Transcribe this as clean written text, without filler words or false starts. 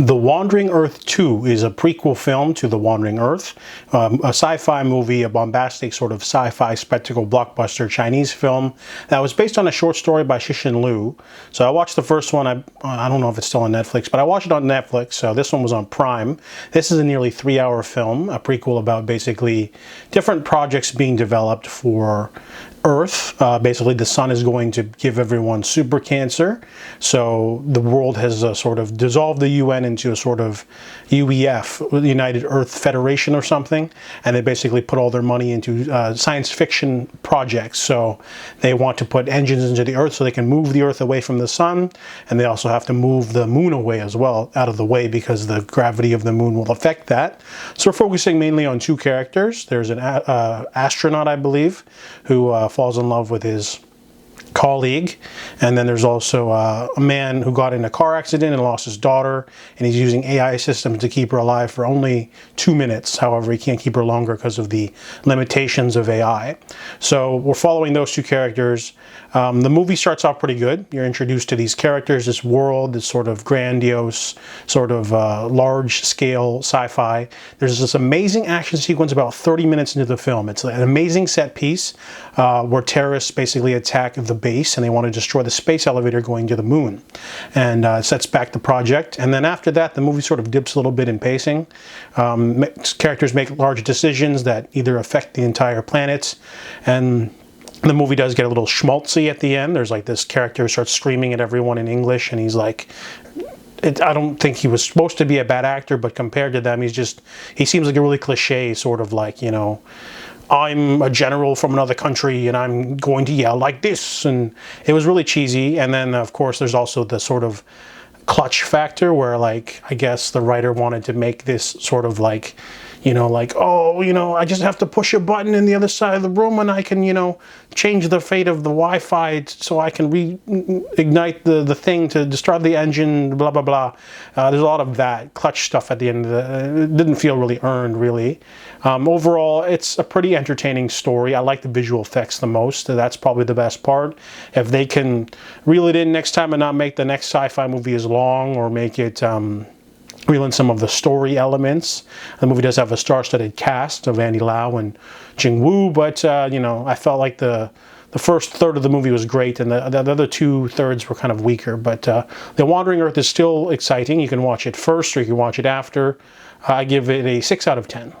The Wandering Earth 2 is a prequel film to The Wandering Earth, a sci-fi movie, a bombastic sort of sci-fi spectacle blockbuster Chinese film that was based on a short story by Cixin Liu. So I watched the first one. I don't know if it's still on Netflix, but I watched it on Netflix. So this one was on Prime. This is a nearly 3-hour film, a prequel about basically different projects being developed for Earth. Basically, the sun is going to give everyone super cancer. So the world has sort of dissolved the UN into a sort of UEF, United Earth Federation or something. And they basically put all their money into science fiction projects. So they want to put engines into the Earth so they can move the Earth away from the sun. And they also have to move the moon away as well, out of the way, because the gravity of the moon will affect that. So we're focusing mainly on two characters. There's an astronaut, I believe, who falls in love with his colleague, and then there's also a man who got in a car accident and lost his daughter, and he's using AI systems to keep her alive for only 2 minutes. However, he can't keep her longer because of the limitations of AI. So we're following those two characters. The movie starts off pretty good. You're introduced to these characters, this world, this sort of grandiose, sort of large-scale sci-fi. There's this amazing action sequence about 30 minutes into the film. It's an amazing set piece where terrorists basically attack the base and they want to destroy the space elevator going to the moon, and sets back the project. And then after that, the movie sort of dips a little bit in pacing. Characters make large decisions that either affect the entire planet, and the movie does get a little schmaltzy at the end. There's like this character who starts screaming at everyone in English, and he's like, I don't think he was supposed to be a bad actor, but compared to them, he seems like a really cliche sort of like, you know, I'm a general from another country and I'm going to yell like this, and it was really cheesy. And then of course there's also the sort of clutch factor where, like, I guess the writer wanted to make this sort of like, you know, like, oh, you know, I just have to push a button in the other side of the room and I can, you know, change the fate of the Wi-Fi so I can reignite the thing to destroy the engine, blah, blah, blah. There's a lot of that clutch stuff at the end of it didn't feel really earned, really. Overall, it's a pretty entertaining story. I like the visual effects the most. That's probably the best part. If they can reel it in next time and not make the next sci-fi movie as long, or make it reel in some of the story elements. The movie does have a star-studded cast of Andy Lau and Jing Wu, but you know, I felt like the first third of the movie was great, and the other 2/3 were kind of weaker. But The Wandering Earth is still exciting. You can watch it first or you can watch it after. I give it a 6 out of 10.